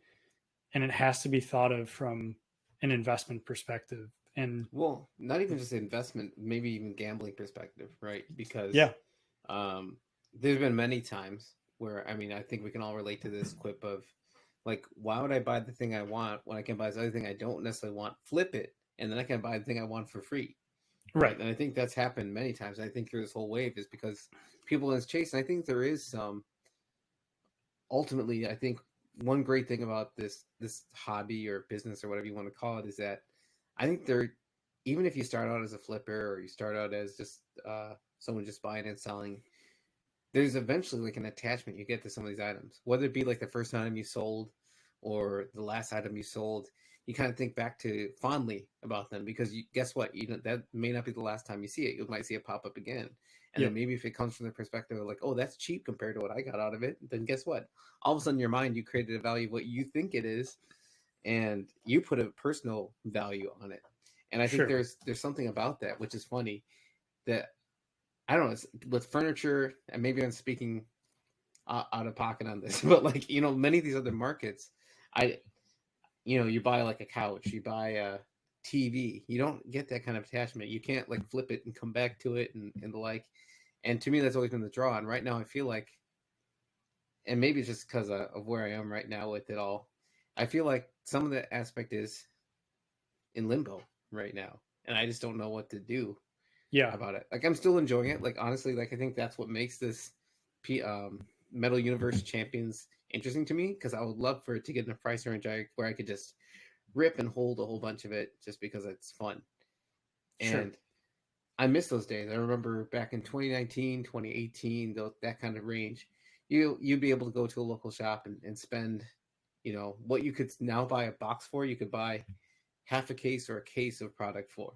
and it has to be thought of from an investment perspective. And, well, not even just investment, maybe even gambling perspective, right? Because there's been many times where, I mean, I think we can all relate to this quip of, like, why would I buy the thing I want when I can buy this other thing I don't necessarily want, flip it, and then I can buy the thing I want for free? Right. And I think that's happened many times. I think through this whole wave is because people in this chase. And I think there is some, ultimately, I think one great thing about this hobby or business or whatever you want to call it is that I think even if you start out as a flipper or you start out as just someone just buying and selling, there's eventually, like, an attachment you get to some of these items, whether it be like the first item you sold or the last item you sold. You kind of think back to fondly about them, because guess what? That may not be the last time you see it. You might see it pop up again. And then maybe if it comes from the perspective of, like, oh, that's cheap compared to what I got out of it, then guess what? All of a sudden in your mind, you created a value of what you think it is, and you put a personal value on it. And I think there's something about that, which is funny, that, I don't know, with furniture, and maybe I'm speaking out of pocket on this, but, like, many of these other markets, you buy, like, a couch, you buy a TV, you don't get that kind of attachment. You can't, like, flip it and come back to it and the like. And to me, that's always been the draw. And right now, I feel like, and maybe it's just because of where I am right now with it all, I feel like some of the aspect is in limbo right now, and I just don't know what to do about it. Like, I'm still enjoying it. Like, honestly, like, I think that's what makes this Metal Universe Champions interesting to me, because I would love for it to get in a price range where I could just rip and hold a whole bunch of it just because it's fun. And I miss those days. I remember back in 2019, 2018, that kind of range, you'd be able to go to a local shop and spend, what you could now buy a box for, you could buy half a case or a case of product for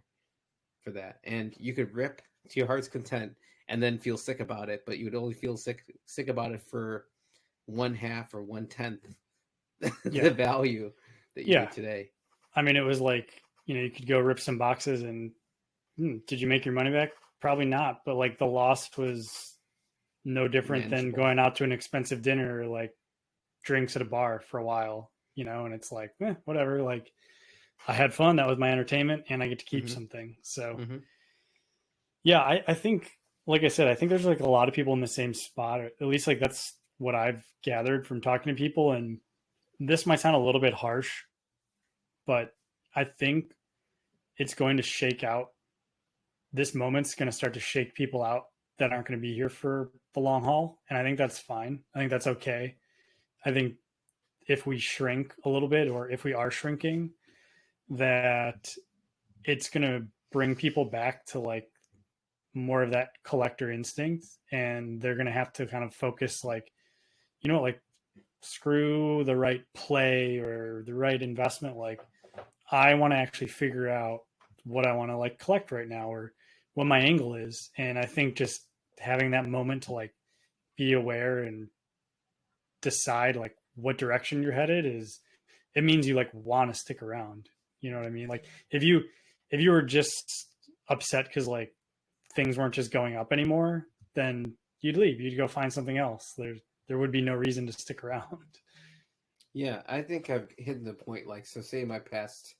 that. And you could rip to your heart's content and then feel sick about it, but you would only feel sick about it for 1/2 or 1/10 the value that you get today. I mean, it was like, you could go rip some boxes and did you make your money back? Probably not. But, like, the loss was no different than manageable. going out to an expensive dinner or like drinks at a bar for a while, and it's like, whatever. Like, I had fun. That was my entertainment, and I get to keep Hmm. something. So, Hmm. yeah, I think, like I said, I think there's like a lot of people in the same spot, or at least like that's what I've gathered from talking to people. And this might sound a little bit harsh, but I think it's going to shake out. This moment's going to start to shake people out that aren't going to be here for the long haul. And I think that's fine. I think that's okay. I think if we shrink a little bit, or if we are shrinking, that it's going to bring people back to like more of that collector instinct. And they're going to have to kind of focus, like, like, screw the right play or the right investment. Like, I want to actually figure out what I want to like collect right now, or what my angle is. And I think just having that moment to like be aware and decide like what direction you're headed is, it means you like want to stick around. You know what I mean? Like, if you were just upset because like things weren't just going up anymore, then you'd leave. You'd go find something else. There would be no reason to stick around. Yeah, I think I've hit the point. Like, so say my past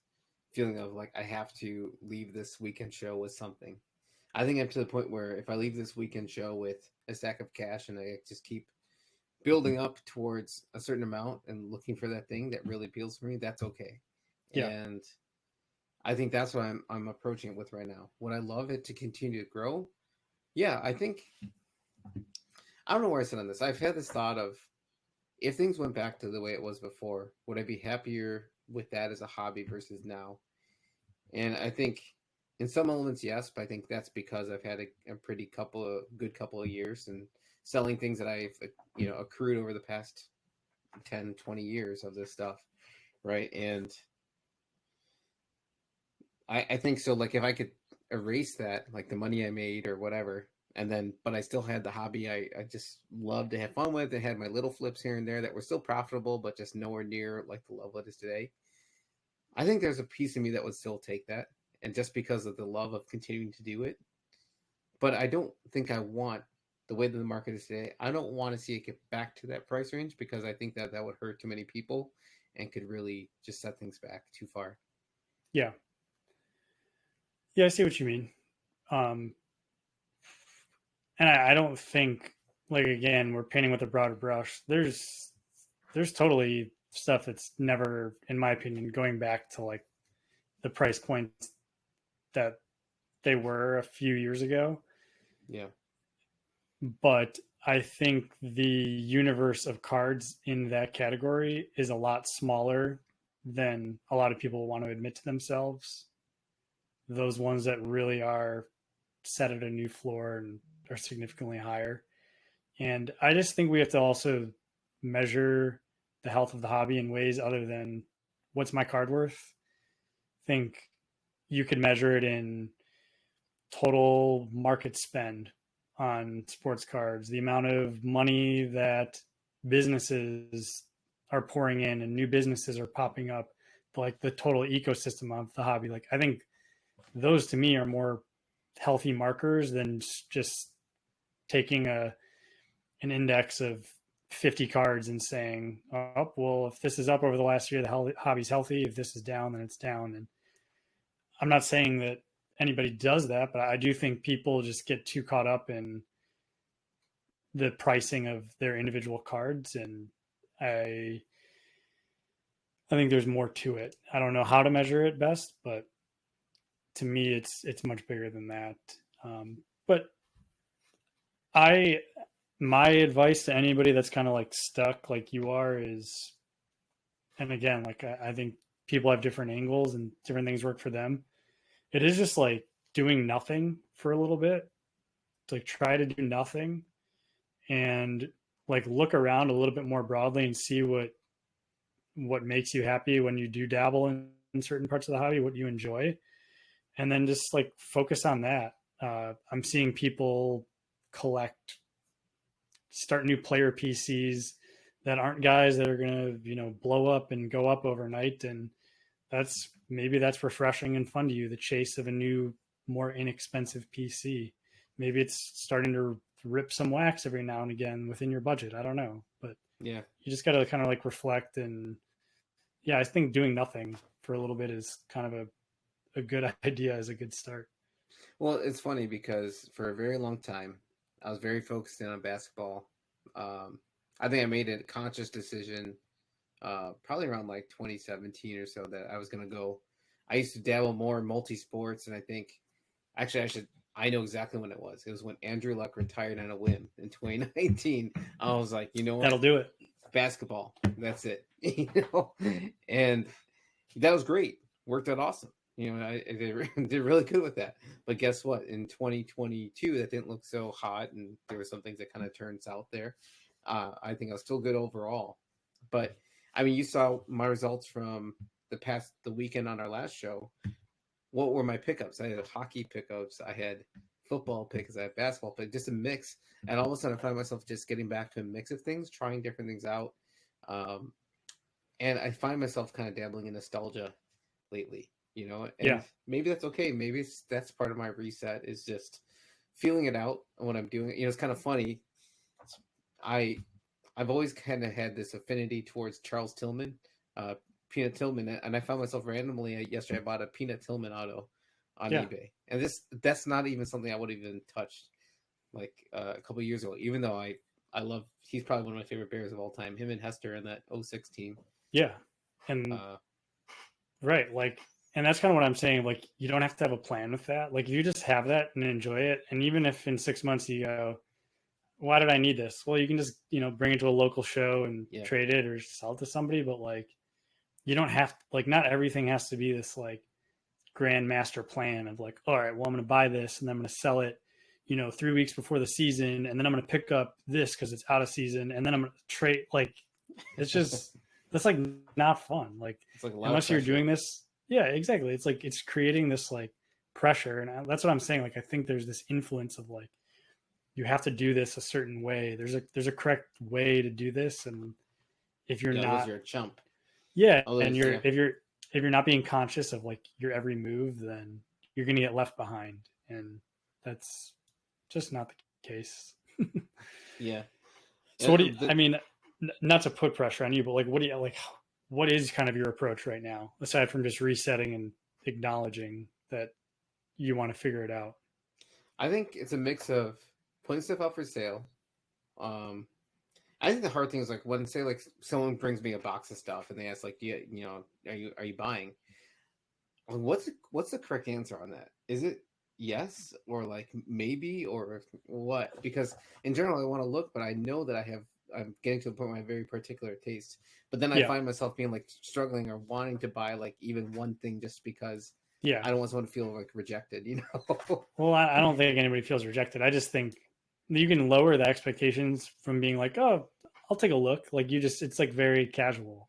feeling of like I have to leave this weekend show with something. I think I'm to the point where if I leave this weekend show with a stack of cash and I just keep building up towards a certain amount and looking for that thing that really appeals for me, that's okay. Yeah. And I think that's what I'm approaching it with right now. Would I love it to continue to grow? Yeah, I think I don't know where I sit on this. I've had this thought of if things went back to the way it was before, would I be happier with that as a hobby versus now? And I think in some elements, yes, but I think that's because I've had a pretty good couple of years and selling things that I've accrued over the past 10, 20 years of this stuff, right? And I think so. Like if I could erase that, like the money I made or whatever, and then but I still had the hobby I just loved to have fun with. I had my little flips here and there that were still profitable, but just nowhere near like the level it is today. I think there's a piece of me that would still take that, and just because of the love of continuing to do it. But I don't think I want the way that the market is today. I don't want to see it get back to that price range because I think that that would hurt too many people and could really just set things back too far. Yeah. Yeah, I see what you mean. Um, and I don't think, like, again, we're painting with a broader brush. There's totally stuff that's never, in my opinion, going back to like the price points that they were a few years ago. Yeah. But I think the universe of cards in that category is a lot smaller than a lot of people want to admit to themselves. Those ones that really are set at a new floor and are significantly higher. And I just think we have to also measure the health of the hobby in ways other than what's my card worth. I think you could measure it in total market spend on sports cards, the amount of money that businesses are pouring in and new businesses are popping up, like the total ecosystem of the hobby. Like, I think those to me are more healthy markers than just taking an index of 50 cards and saying, oh, well, if this is up over the last year, the hobby's healthy. If this is down, then it's down. And I'm not saying that anybody does that, but I do think people just get too caught up in the pricing of their individual cards. And I think there's more to it. I don't know how to measure it best, but to me, it's much bigger than that. But I my advice to anybody that's kind of like stuck like you are is, and again, like I think people have different angles and different things work for them. It is just like doing nothing for a little bit, to like try to do nothing and like look around a little bit more broadly and see what makes you happy when you do dabble in certain parts of the hobby, what you enjoy, and then just like focus on that. I'm seeing people start new player PCs that aren't guys that are going to, blow up and go up overnight. And maybe that's refreshing and fun to you, the chase of a new, more inexpensive PC. Maybe it's starting to rip some wax every now and again within your budget. I don't know, but Yeah. you just got to kind of like reflect. And yeah, I think doing nothing for a little bit is kind of a good idea, as a good start. Well, it's funny because for a very long time, I was very focused in on basketball. I think I made a conscious decision, probably around like 2017 or so, that I was going to go. I used to dabble more in multi sports, and I think actually I know exactly when it was. It was when Andrew Luck retired on a whim in 2019. I was like, you know what? That'll do it. Basketball. That's it. And that was great. Worked out awesome. I did really good with that. But guess what? In 2022, that didn't look so hot, and there were some things that kind of turned south there. I think I was still good overall. But I mean, you saw my results from the weekend on our last show. What were my pickups? I had hockey pickups. I had football pickups. I had basketball pickups. Just a mix. And all of a sudden, I find myself just getting back to a mix of things, trying different things out. And I find myself kind of dabbling in nostalgia lately, and Yeah. maybe that's okay. Maybe that's part of my reset, is just feeling it out when I'm doing it. It's kind of funny. I've always kind of had this affinity towards Charles Tillman, Peanut Tillman, and I found myself randomly yesterday. I bought a Peanut Tillman auto on eBay, and that's not even something I would have even touched like a couple of years ago. Even though I love, he's probably one of my favorite Bears of all time. Him and Hester in that 06 team. Yeah, and right, like, and that's kind of what I'm saying. Like, you don't have to have a plan with that. Like, you just have that and enjoy it. And even if in 6 months you go, why did I need this? Well, you can just, bring it to a local show and trade it or sell it to somebody. But like, you don't have, like, not everything has to be this like grand master plan of like, all right, well, I'm going to buy this and then I'm going to sell it, 3 weeks before the season. And then I'm going to pick up this because it's out of season. And then I'm going to trade. Like, it's just, that's like not fun. Like, unless you're doing this. Yeah, exactly. It's like, it's creating this like pressure. And that's what I'm saying. Like, I think there's this influence of like, you have to do this a certain way. There's a correct way to do this. And if you're not, you're a chump. Yeah. And if you're not being conscious of like your every move, then you're going to get left behind. And that's just not the case. Yeah. So what do you, I mean, not to put pressure on you, but like, what is kind of your approach right now, aside from just resetting and acknowledging that you want to figure it out? I think it's a mix of putting stuff out for sale. I think the hard thing is like when, say, like someone brings me a box of stuff and they ask like, are you buying? What's the correct answer on that? Is it yes or like maybe or what? Because in general, I want to look, but I know that I'm getting to the point where I have very particular taste. But then I find myself being like struggling or wanting to buy like even one thing just because I don't want someone to feel like rejected, Well, I don't think anybody feels rejected. I just think you can lower the expectations from being like, oh, I'll take a look. Like it's like very casual.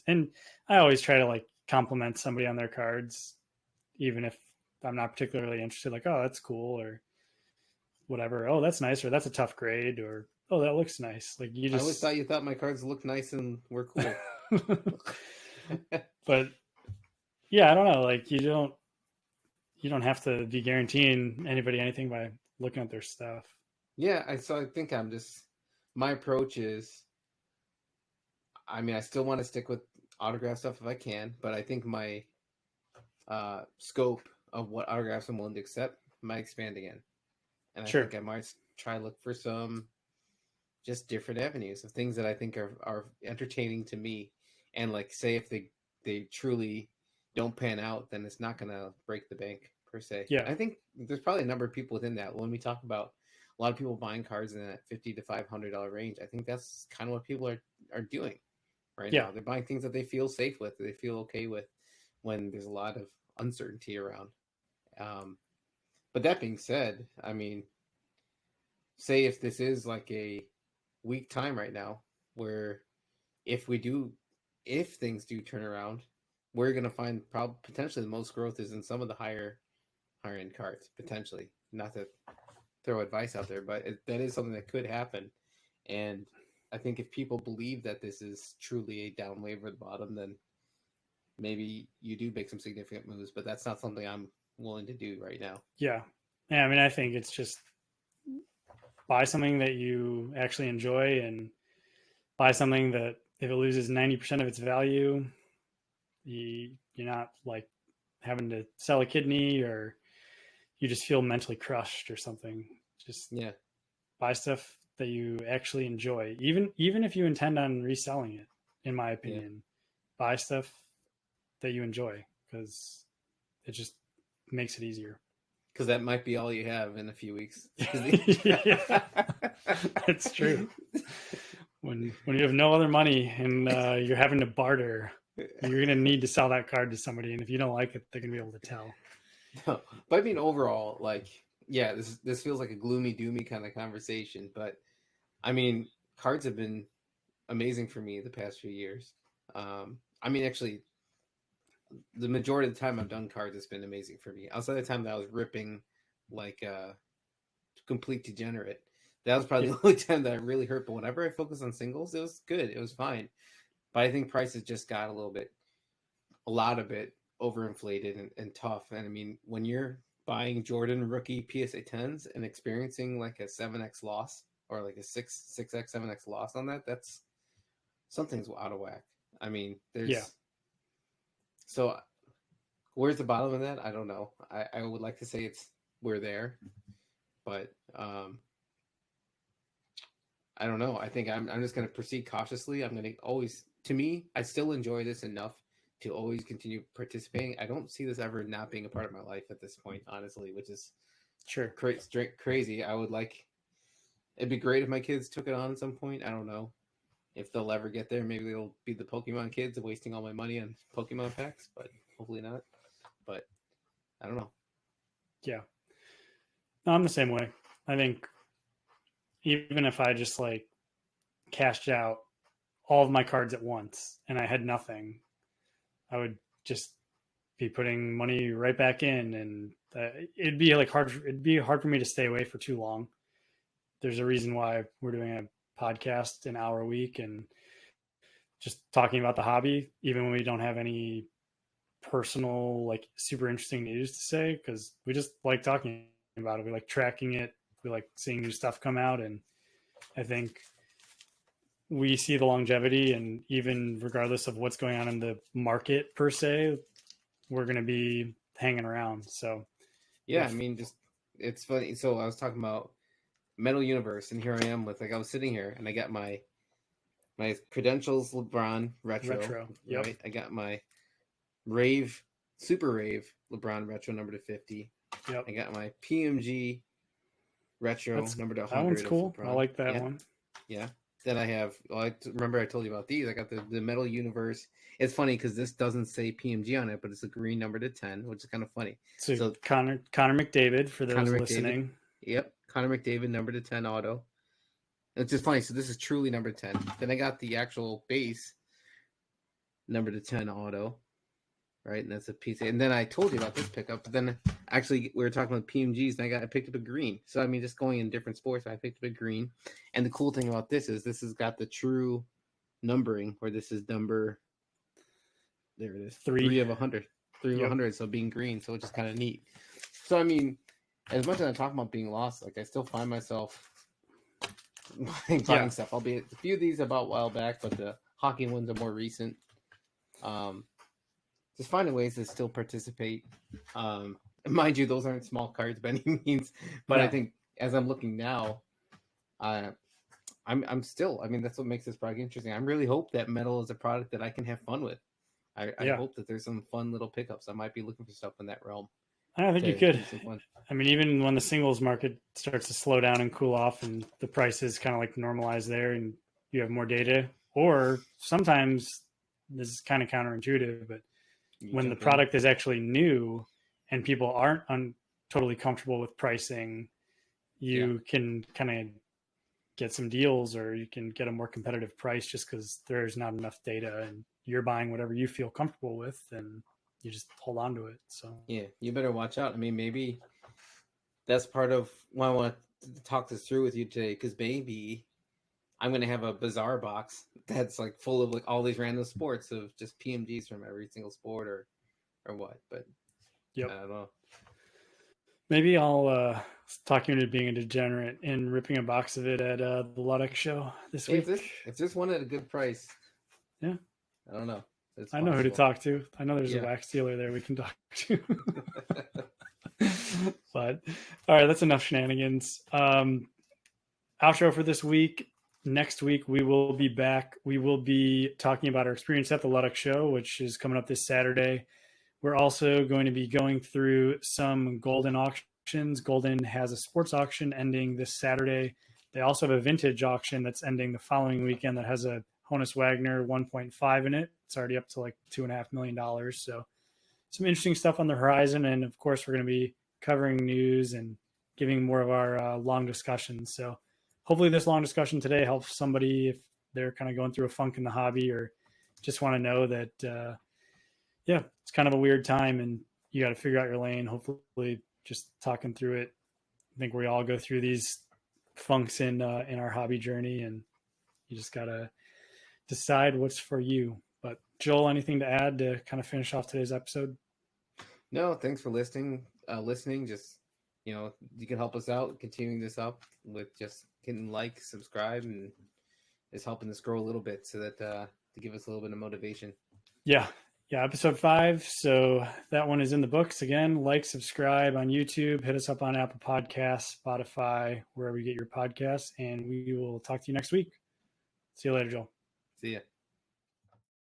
And I always try to like compliment somebody on their cards, even if I'm not particularly interested, like, oh, that's cool or whatever. Oh, that's nice. Or that's a tough grade or, oh, that looks nice. Like I always thought you thought my cards looked nice and were cool. But yeah, I don't know. Like you don't have to be guaranteeing anybody anything by looking at their stuff. Yeah. I think my approach is, I mean, I still want to stick with autograph stuff if I can, but I think my scope of what autographs I'm willing to accept might expand again. And I think I might try to look for some just different avenues of things that I think are entertaining to me. And like, say if they truly don't pan out, then it's not going to break the bank per se. Yeah. I think there's probably a number of people within that. When we talk about a lot of people buying cards in that $50 to $500 range, I think that's kind of what people are doing right now. They're buying things that they feel safe with, they feel okay with when there's a lot of uncertainty around. But that being said, I mean, say if this is like a weak time right now, where if things do turn around, we're going to find potentially the most growth is in some of the higher end cards, potentially. Not to throw advice out there, but that is something that could happen. And I think if people believe that this is truly a down wave or the bottom, then maybe you do make some significant moves, but that's not something I'm willing to do right now. Yeah. I mean, I think it's just buy something that you actually enjoy, and buy something that if it loses 90% of its value, you're not like having to sell a kidney, or you just feel mentally crushed or something. Just buy stuff that you actually enjoy, even if you intend on reselling it. In my opinion, buy stuff that you enjoy, because it just makes it easier. Because that might be all you have in a few weeks. Yeah, it's true. When you have no other money and you're having to barter, you're gonna need to sell that card to somebody, and if you don't like it, they're gonna be able to tell. No, but I mean, overall, like, yeah, this feels like a gloomy, doomy kind of conversation. But I mean, cards have been amazing for me the past few years. I mean, actually, the majority of the time I've done cards, it's been amazing for me. Outside the time that I was ripping like complete degenerate, that was probably the only time that I really hurt. But whenever I focused on singles, it was good. It was fine. But I think prices just got a lot of it overinflated and tough. And I mean, when you're buying Jordan rookie PSA 10s and experiencing like a 7x loss or like a 6x 7x loss on that, that's something's out of whack. I mean, there's so where's the bottom of that? I don't know. I would like to say we're there, but I don't know. I think I'm just going to proceed cautiously. I'm going to always, to me, I still enjoy this enough to always continue participating. I don't see this ever not being a part of my life at this point, honestly, which is crazy. I would like, it'd be great if my kids took it on at some point. I don't know if they'll ever get there. Maybe they'll be the Pokemon kids wasting all my money on Pokemon packs, but hopefully not. But I don't know. Yeah. No, I'm the same way. I think even if I just like cashed out all of my cards at once and I had nothing, I would just be putting money right back in, and it'd be hard for me to stay away for too long. There's a reason why we're doing a podcast an hour a week and just talking about the hobby, even when we don't have any personal, like super interesting news to say, because we just like talking about it. We like tracking it. We like seeing new stuff come out. And I think we see the longevity, and even regardless of what's going on in the market per se, we're going to be hanging around. So yeah, I mean, just it's funny. So I was talking about Metal Universe, and here I am with, like, I was sitting here and I got my Credentials LeBron retro. Yep. Right, I got my Super Rave LeBron retro number to 50. Yep. I got my PMG retro number to 100. That one's cool. I like that one. Yeah. Then I have, remember I told you about these. I got the Metal Universe. It's funny because this doesn't say PMG on it, but it's a green number to 10, which is kind of funny. So Connor McDavid, for those listening. Yep. Connor McDavid, number to 10 auto. It's just funny. So this is truly number 10. Then I got the actual base number to 10 auto. Right, and that's a piece. And then I told you about this pickup, but then actually we were talking about PMGs, and I picked up a green. So I mean, just going in different sports, I picked up a green. And the cool thing about this has got the true numbering, where this is number, there it is, 3 of 100, 3 of 100. So being green, so it's just kind of neat. So I mean, as much as I talk about being lost, like I still find myself buying stuff. Albeit a few of these about a while back, but the hockey ones are more recent. Just finding ways to still participate. Mind you, those aren't small cards by any means, but I think as I'm looking now, I'm still, I mean, that's what makes this product interesting. I really hope that metal is a product that I can have fun with. I hope that there's some fun little pickups. I might be looking for stuff in that realm. I think you could. I mean, even when the singles market starts to slow down and cool off, and the prices kind of like normalize there, and you have more data, or sometimes this is kind of counterintuitive, but when the product is actually new and people aren't totally comfortable with pricing, you can kind of get some deals, or you can get a more competitive price just because there's not enough data and you're buying whatever you feel comfortable with, and you just hold on to it. So yeah, you better watch out. I mean, maybe that's part of why I want to talk this through with you today, because maybe I'm going to have a bizarre box that's like full of like all these random sports of just PMGs from every single sport or what. But I don't know. Maybe I'll talking to being a degenerate and ripping a box of it at the Ludic show this week. If this one at a good price, yeah, I don't know. It's I know who to talk to. I know there's Yeah. a wax dealer there we can talk to. But all right, that's enough shenanigans. Outro for this week. Next week we will be back. We will be talking about our experience at the Ludic show, which is coming up this Saturday. We're also going to be going through some Golden auctions. Golden has a sports auction ending this Saturday. They also have a vintage auction that's ending the following weekend that has a Honus Wagner 1.5 in it. It's already up to like $2.5 million. So some interesting stuff on the horizon. And of course, we're going to be covering news and giving more of our long discussions. So hopefully this long discussion today helps somebody if they're kind of going through a funk in the hobby or just want to know that, it's kind of a weird time and you got to figure out your lane. Hopefully just talking through it. I think we all go through these funks in our hobby journey, and you just got to decide what's for you. But Joel, anything to add to kind of finish off today's episode? No, thanks for listening. Just, you can help us out, continuing this up with just hitting like, subscribe, and just helping this grow a little bit so that to give us a little bit of motivation. Yeah, episode 5. So that one is in the books. Again, like, subscribe on YouTube, hit us up on Apple Podcasts, Spotify, wherever you get your podcasts, and we will talk to you next week. See you later, Joel. See ya.